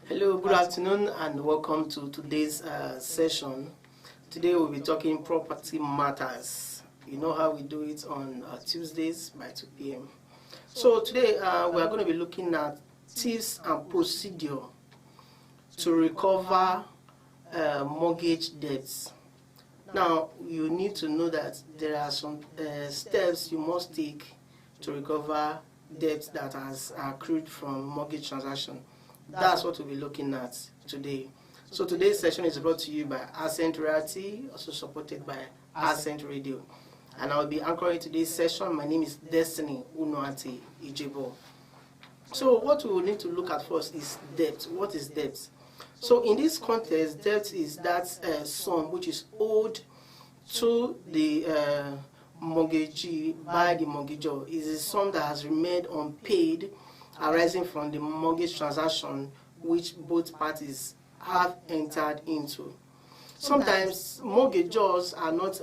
Hello, good afternoon, and welcome to today's session. Today we'll be talking property matters. You know how we do it on Tuesdays by 2 p.m. So today we are going to be looking at tips and procedure to recover mortgage debts. Now, you need to know that there are some steps you must take to recover debts that has accrued from mortgage transaction. That's what we'll be looking at today. So today's session is brought to you by Accent Reality, also supported by Accent Radio. And I'll be anchoring today's session. My name is Destiny Unuati Ijebo. So what we will need to look at first is debt. What is debt? So in this context, debt is that sum which is owed to the mortgagee by the mortgagor. It is a sum that has remained unpaid arising from the mortgage transaction which both parties have entered into. Sometimes mortgagors are not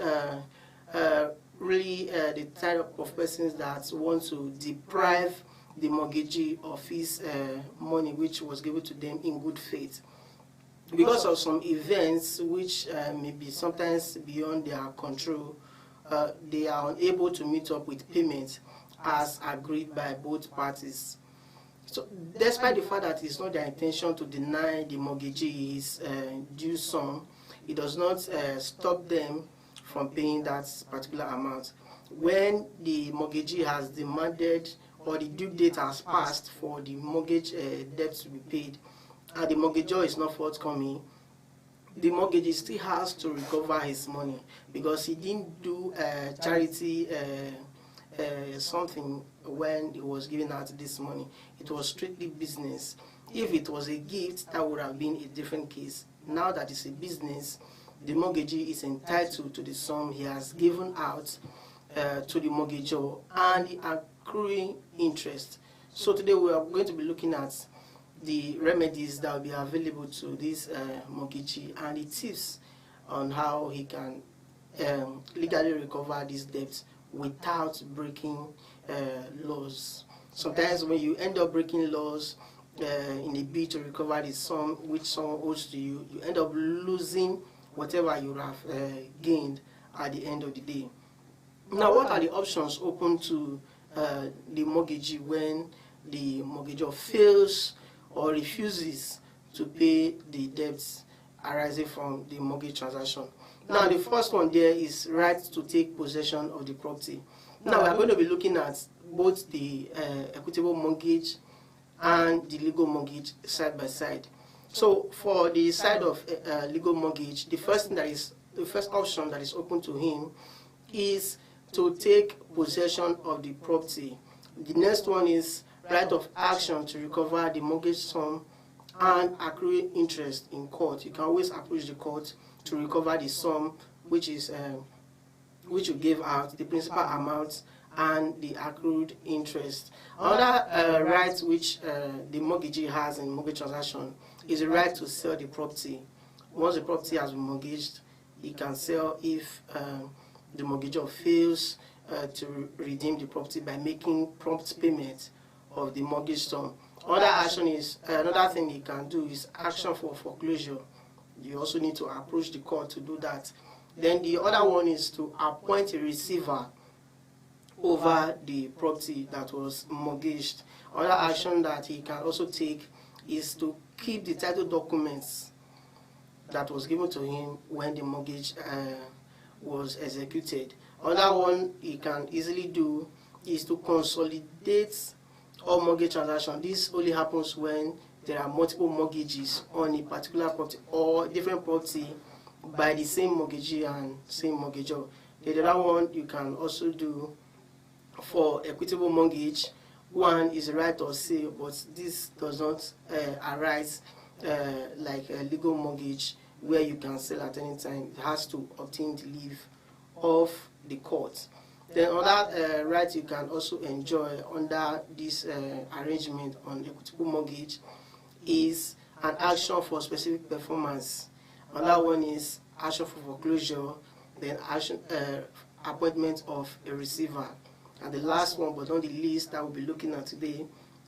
really the type of persons that want to deprive the mortgagee of his money which was given to them in good faith. Because of some events which may be sometimes beyond their control, they are unable to meet up with payment as agreed by both parties. So, despite the fact that it's not their intention to deny the mortgagee his due sum, it does not stop them from paying that particular amount. When the mortgagee has demanded or the due date has passed for the mortgage debt to be paid, and the mortgagor is not forthcoming, the mortgagee still has to recover his money because he didn't do charity something when he was giving out this money. It was strictly business. If it was a gift, that would have been a different case. Now that it's a business, the mortgagee is entitled to the sum he has given out to the mortgagor and the accruing interest. So today we are going to be looking at the remedies that will be available to this mortgagee and the tips on how he can legally recover this debt without breaking laws. Sometimes when you end up breaking laws in a bid to recover the sum which someone owes to you, you end up losing whatever you have gained at the end of the day. Now, what are the options open to the mortgagee when the mortgagor fails or refuses to pay the debts arising from the mortgage transaction? Now, the first one there is right to take possession of the property. Now, we are going to be looking at both the equitable mortgage and the legal mortgage side by side. So, for the side of legal mortgage, the first option that is open to him is to take possession of the property. The next one is right of action to recover the mortgage sum and accruing interest in court. You can always approach the court to recover the sum which is which you gave out, the principal amount and the accrued interest. Another right which the mortgagee has in mortgage transaction is the right to sell the property. Once the property has been mortgaged, he can sell if the mortgagor fails to redeem the property by making prompt payment of the mortgage sum. Another thing he can do is action for foreclosure. You also need to approach the court to do that. Then the other one is to appoint a receiver over the property that was mortgaged. Another action that he can also take is to keep the title documents that was given to him when the mortgage was executed. Another one he can easily do is to consolidate all mortgage transactions. This only happens when there are multiple mortgages on a particular property or different property by the same mortgagee and same mortgagor. The other one you can also do for equitable mortgage. One is the right of sale, but this does not arise like a legal mortgage where you can sell at any time. It has to obtain the leave of the court. Then other rights you can also enjoy under this arrangement on equitable mortgage is an action for specific performance. Another one is action for foreclosure, then action appointment of a receiver. And the last one, but not the least, that we'll be looking at today,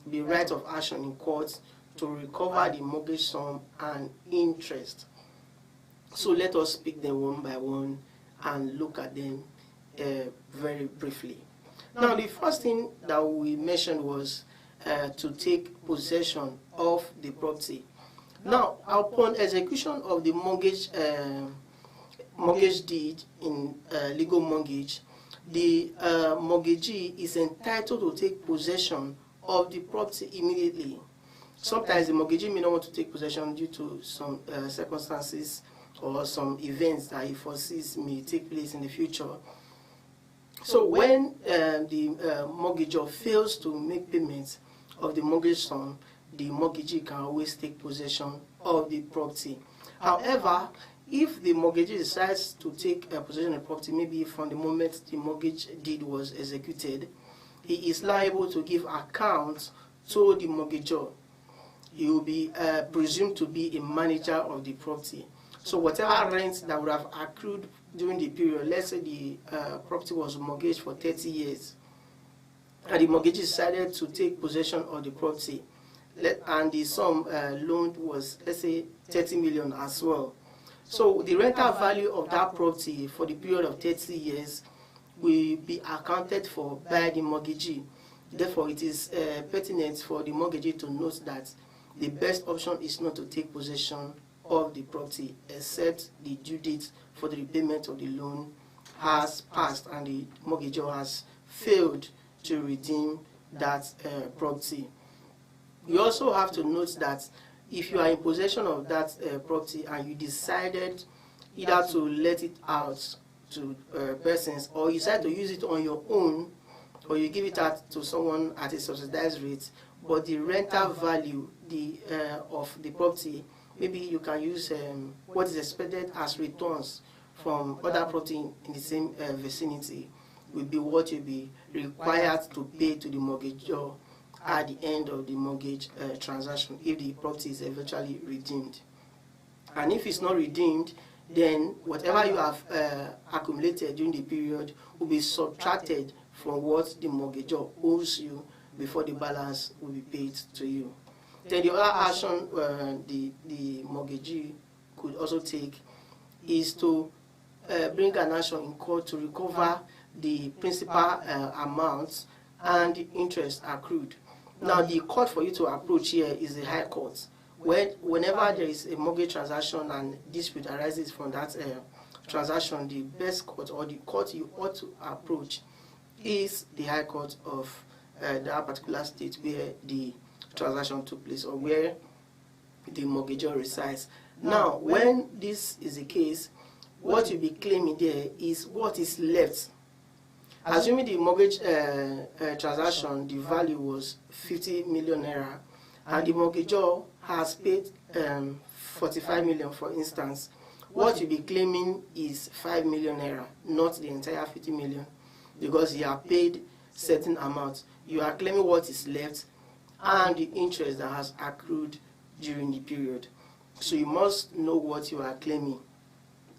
the right of action in court to recover the mortgage sum and interest. So let us pick them one by one and look at them very briefly. Now, the first thing that we mentioned was to take possession of the property. Now, upon execution of the mortgage deed in legal mortgage, the mortgagee is entitled to take possession of the property immediately. Sometimes the mortgagee may not want to take possession due to some circumstances or some events that he foresees may take place in the future. So when the mortgagor fails to make payments of the mortgage sum, the mortgagee can always take possession of the property. However, if the mortgagee decides to take possession of the property, maybe from the moment the mortgage deed was executed, he is liable to give account to the mortgagor. He will be presumed to be a manager of the property. So whatever rent that would have accrued during the period, let's say the property was mortgaged for 30 years, and the mortgagee decided to take possession of the property, and the sum loaned was, let's say, 30 million as well. So the rental value of that property for the period of 30 years will be accounted for by the mortgagee. Therefore, it is pertinent for the mortgagee to note that the best option is not to take possession of the property except the due date for the repayment of the loan has passed and the mortgagor has failed to redeem that property. You also have to note that if you are in possession of that property and you decided either to let it out to persons, or you decide to use it on your own, or you give it out to someone at a subsidized rate, but the rental value of the property, maybe you can use what is expected as returns from other property in the same vicinity, will be what you'll be required to pay to the mortgagor at the end of the mortgage transaction if the property is eventually redeemed. And if it's not redeemed, then whatever you have accumulated during the period will be subtracted from what the mortgagor owes you before the balance will be paid to you. Then the other action the mortgagee could also take is to bring an action in court to recover the principal amounts and the interest accrued. Now, the court for you to approach here is the High Court. Whenever there is a mortgage transaction and dispute arises from that transaction, the best court or the court you ought to approach is the High Court of that particular state where the transaction took place or where the mortgagor resides. Now, when this is the case, what you'll be claiming there is what is left. Assuming the mortgage transaction, the value was 50 million naira, and the mortgagor has paid 45 million, for instance, what you'll be claiming is 5 million naira, not the entire 50 million, because you have paid certain amount. You are claiming what is left and the interest that has accrued during the period. So you must know what you are claiming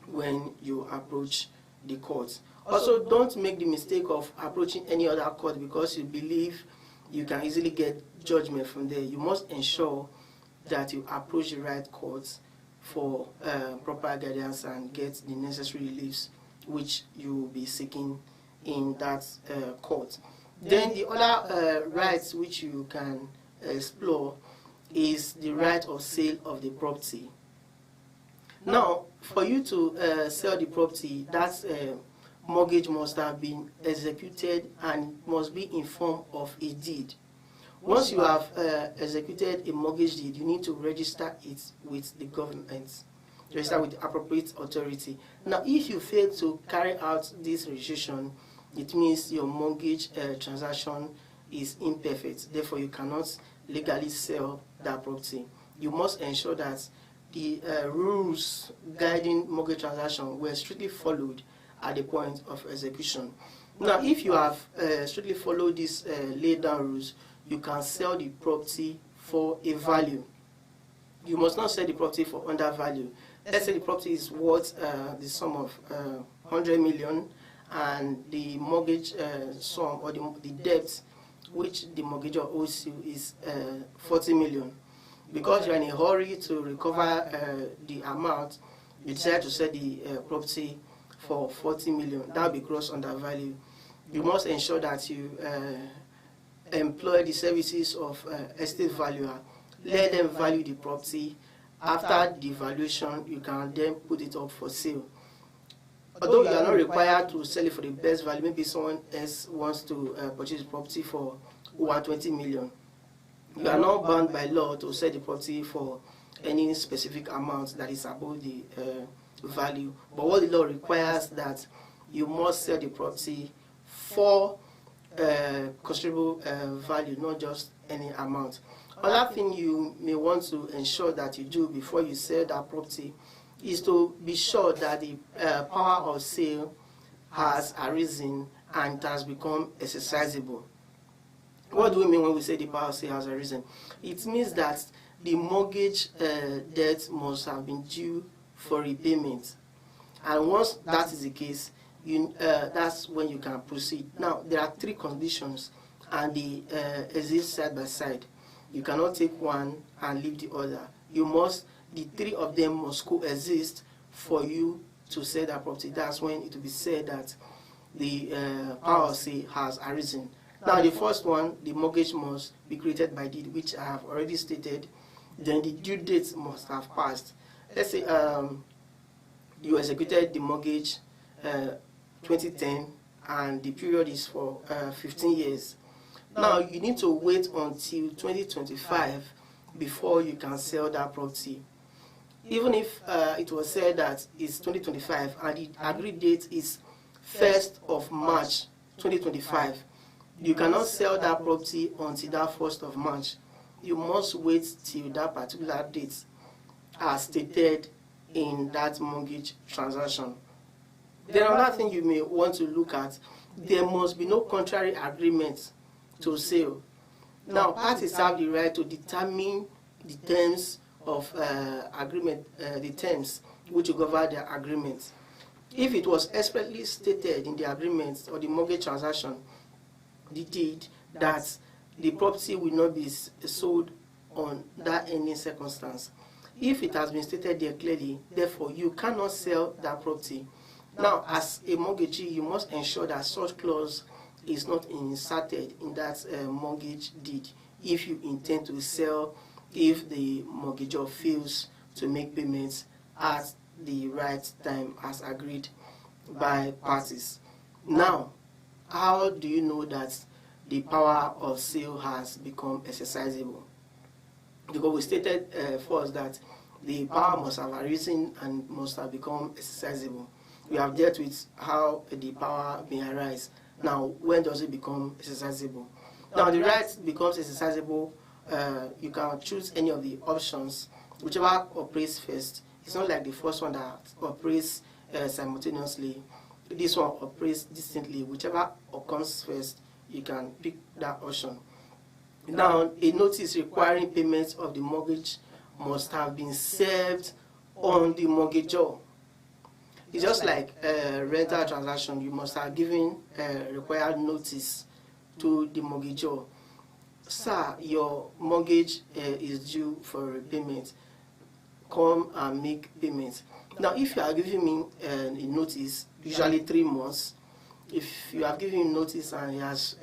when you approach the court. Also, don't make the mistake of approaching any other court because you believe you can easily get judgment from there. You must ensure that you approach the right courts for proper guidance and get the necessary reliefs which you will be seeking in that court. Then the other rights which you can explore is the right of sale of the property. Now, for you to sell the property, that mortgage must have been executed and must be in form of a deed. Once you have executed a mortgage deed, you need to register it with the government, register with the appropriate authority. Now, if you fail to carry out this registration, it means your mortgage transaction is imperfect. Therefore, you cannot legally sell that property. You must ensure that the rules guiding mortgage transaction were strictly followed at the point of execution. Now, if you have strictly followed these laid down rules, you can sell the property for a value. You must not sell the property for undervalue. Let's say the property is worth the sum of 100 million, and the mortgage sum or the debt which the mortgagor owes you is 40 million. Because you're in a hurry to recover the amount, you decide to sell the property for 40 million. That will be gross undervalue. You must ensure that you employ the services of estate valuer. Let them value the property. After the valuation, you can then put it up for sale. Although you are not required to sell it for the best value, maybe someone else wants to purchase the property for 120 million. You are not bound by law to sell the property for any specific amount that is above the value. But what the law requires that you must sell the property for considerable value, not just any amount. Another thing you may want to ensure that you do before you sell that property is to be sure that the power of sale has arisen and it has become exercisable. What do we mean when we say the power of sale has arisen? It means that the mortgage debt must have been due for repayment. And once that is the case, that's when you can proceed. Now, there are 3 conditions and they exist side by side. You cannot take one and leave the other. The 3 of them must coexist for you to sell that property. That's when it will be said that the power of sale has arisen. Now, the first one, the mortgage must be created by deed, which I have already stated. Then the due date must have passed. Let's say you executed the mortgage 2010 and the period is for 15 years. Now, you need to wait until 2025 before you can sell that property. Even if it was said that it's 2025 and the agreed date is 1st of March 2025, you cannot sell that property until that 1st of March. You must wait till that particular date as stated in that mortgage transaction. Then another thing you may want to look at, there must be no contrary agreement to sale. Now, parties have the right to determine the terms of agreement, the terms which will govern their agreement. If it was expressly stated in the agreement or the mortgage transaction, the deed, that the property will not be sold on that any circumstance. If it has been stated there clearly, therefore you cannot sell that property. Now, as a mortgagee, you must ensure that such clause is not inserted in that mortgage deed if you intend to sell, if the mortgagor fails to make payments at the right time as agreed by parties. Now, how do you know that the power of sale has become exercisable? Because we stated first that the power must have arisen and must have become exercisable. We have dealt with how the power may arise. Now, when does it become exercisable? Now, the right becomes exercisable. You can choose any of the options, whichever operates first. It's not like the first one that operates simultaneously. This one operates distinctly. Whichever occurs first, you can pick that option. Now, a notice requiring payment of the mortgage must have been served on the mortgagor. It's just like a rental transaction. You must have given required notice to the mortgagor. Sir, your mortgage is due for repayment. Come and make payment. Now, if you are giving me a notice, usually 3 months, if you have given him notice and he has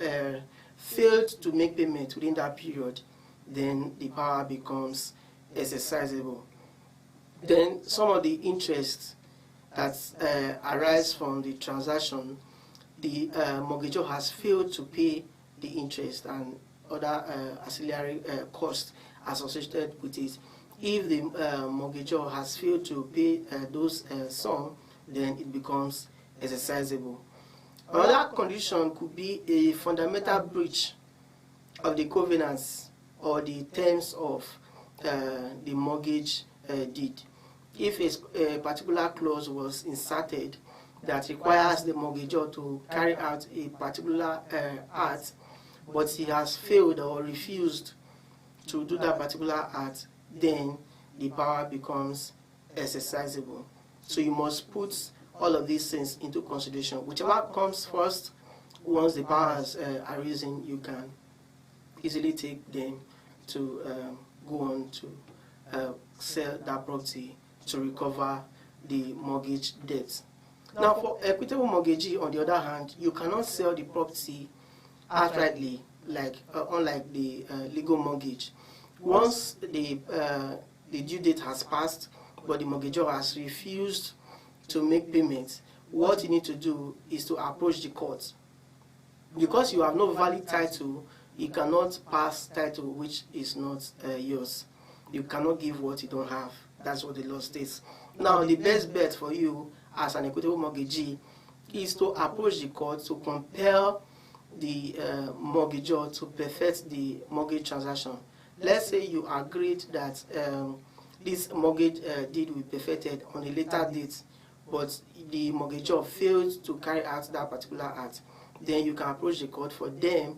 failed to make payment within that period, then the power becomes exercisable. Then some of the interest that arise from the transaction, the mortgagor has failed to pay the interest and other auxiliary costs associated with it. If the mortgagor has failed to pay those sums, then it becomes exercisable. Another condition could be a fundamental breach of the covenants or the terms of the mortgage deed. If a particular clause was inserted that requires the mortgagor to carry out a particular act, but he has failed or refused to do that particular act, then the power becomes exercisable. So you must put all of these things into consideration. Whichever comes first, once the power has arisen, you can easily take them to go on to sell that property to recover the mortgage debt. Now, for equitable mortgagee, on the other hand, you cannot sell the property outrightly, unlike the legal mortgage. Once the due date has passed, but the mortgagor has refused to make payments, what you need to do is to approach the court. Because you have no valid title, you cannot pass title which is not yours. You cannot give what you don't have. That's what the law states. Now, the best bet for you as an equitable mortgagee is to approach the court to compel the mortgagor to perfect the mortgage transaction. Let's say you agreed that this mortgage deed will be perfected on a later date, but the mortgagor failed to carry out that particular act. Then you can approach the court for the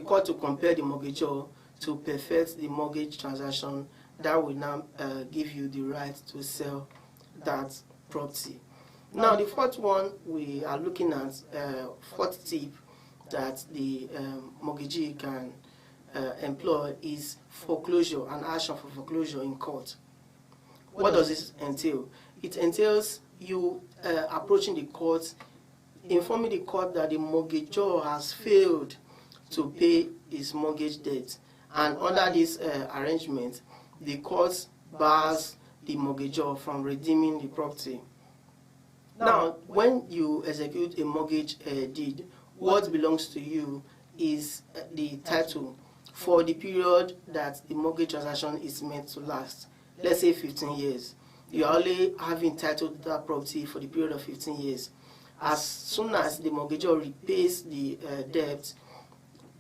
court to compel the mortgagor to perfect the mortgage transaction. That will now give you the right to sell that property. Now, the fourth one we are looking at, fourth tip that the mortgagee can employ is foreclosure, an action for foreclosure in court. What does this entail? It entails you approaching the court, informing the court that the mortgagor has failed to pay his mortgage debt, and under this arrangement, the court bars the mortgagor from redeeming the property. Now, when you execute a mortgage deed, what belongs to you is the title for the period that the mortgage transaction is meant to last. Let's say 15 years. You are only having title to that property for the period of 15 years. As soon as the mortgagor repays the debt,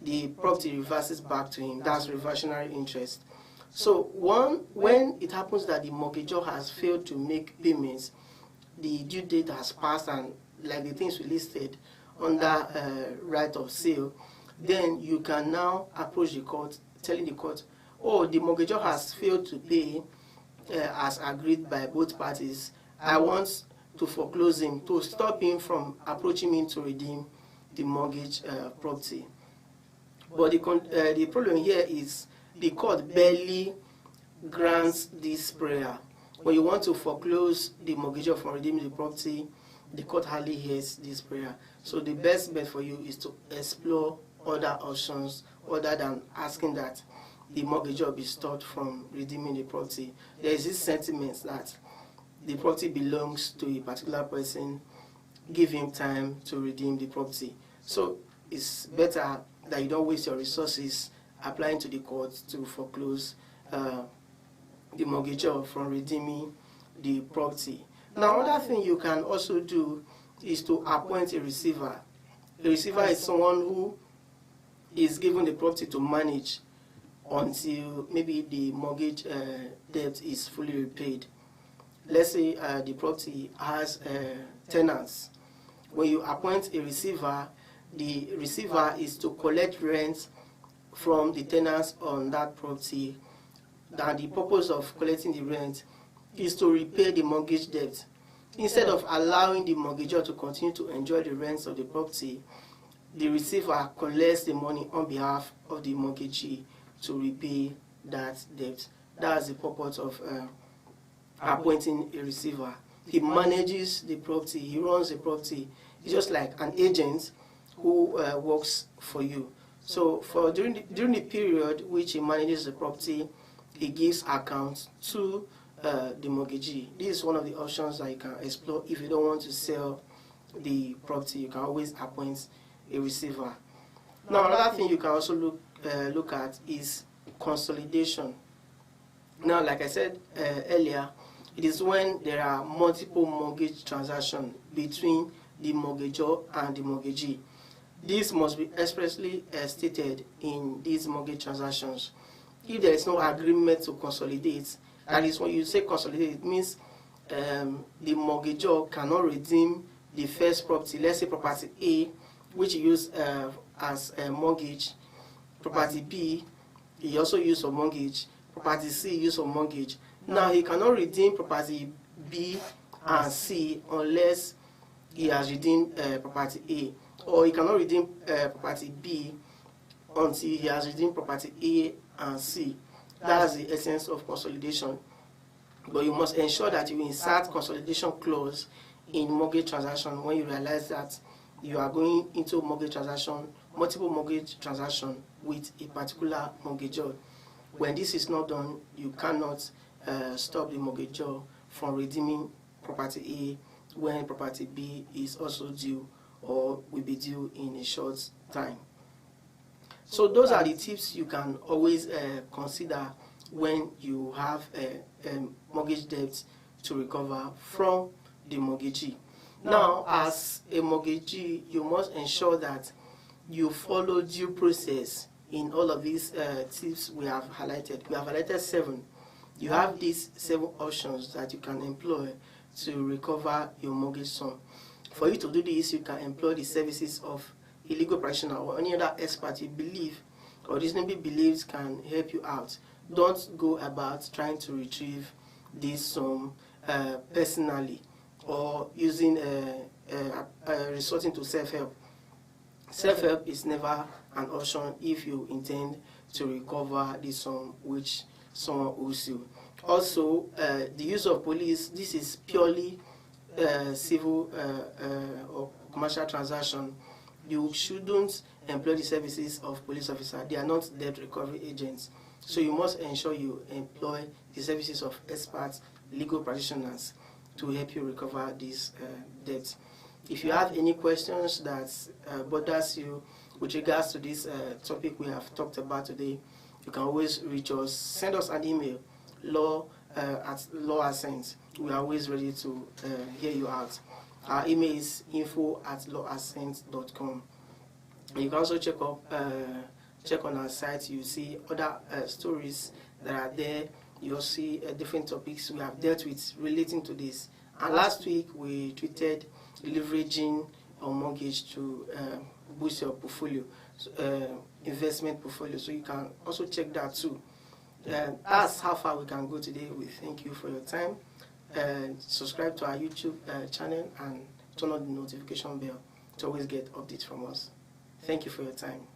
the property reverses back to him. That's reversionary interest. So when it happens that the mortgagor has failed to make payments, the due date has passed, and like the things we listed under right of sale, then you can now approach the court, telling the court, oh, the mortgagor has failed to pay as agreed by both parties. I want to foreclose him, to stop him from approaching me to redeem the mortgage property. But the problem here is the court barely grants this prayer. When you want to foreclose the mortgagor from redeeming the property, the court hardly hears this prayer. So the best bet for you is to explore other options other than asking that the mortgagor be stopped from redeeming the property. There is this sentiment that the property belongs to a particular person, give him time to redeem the property. So it's better that you don't waste your resources applying to the court to foreclose the mortgagor from redeeming the property. Now, another thing you can also do is to appoint a receiver. A receiver is someone who is given the property to manage until maybe the mortgage debt is fully repaid. Let's say the property has tenants. When you appoint a receiver, the receiver is to collect rent from the tenants on that property. And the purpose of collecting the rent is to repay the mortgage debt. Instead of allowing the mortgagor to continue to enjoy the rents of the property, the receiver collects the money on behalf of the mortgagee to repay that debt. That's the purpose of appointing a receiver. He manages the property, he runs the property. He's just like an agent who works for you. So during the period which he manages the property, he gives accounts to the mortgagee. This is one of the options that you can explore if you don't want to sell the property. You can always appoint a receiver. Now, another thing you can also look at is consolidation. Now, like I said earlier, it is when there are multiple mortgage transactions between the mortgagor and the mortgagee. This must be expressly stated in these mortgage transactions. If there is no agreement to consolidate, that is, when you say consolidate, it means the mortgagor cannot redeem the first property, let's say property A, which he used as a mortgage, property B, he also used for mortgage, property C used for mortgage. Now he cannot redeem property B and C unless he has redeemed property A, or he cannot redeem property B until he has redeemed property A and C. That's the essence of consolidation. But you must ensure that you insert consolidation clause in mortgage transaction when you realize that you are going into mortgage transaction, multiple mortgage transaction with a particular mortgagor. When this is not done, you cannot stop the mortgagor from redeeming property A when property B is also due or will be due in a short time. So those are the tips you can always consider when you have a mortgage debt to recover from the mortgagee. Now, as a mortgagee, you must ensure that you follow due process in all of these tips we have highlighted. We have highlighted 7. You have these 7 options that you can employ to recover your mortgage sum. For you to do this, you can employ the services of a legal practitioner or any other expert you believe or reasonably believes can help you out. Don't go about trying to retrieve this sum personally or using resorting to self-help. Self-help is never an option if you intend to recover the sum which someone owes you. Also, the use of police, this is purely civil or commercial transaction. You shouldn't employ the services of police officers. They are not debt recovery agents. So you must ensure you employ the services of experts, legal practitioners to help you recover these debts. If you have any questions that bothers you with regards to this topic we have talked about today, you can always reach us. Send us an email, law@lawassent. We are always ready to hear you out. Our email is info@lawassent.com. You can also check on our site. You see other stories that are there. You'll see different topics we have dealt with relating to this. And last week we treated leveraging on mortgage to boost your portfolio, investment portfolio. So you can also check that too. That's how far we can go today. We thank you for your time. Subscribe to our YouTube channel and turn on the notification bell to always get updates from us. Thank you for your time.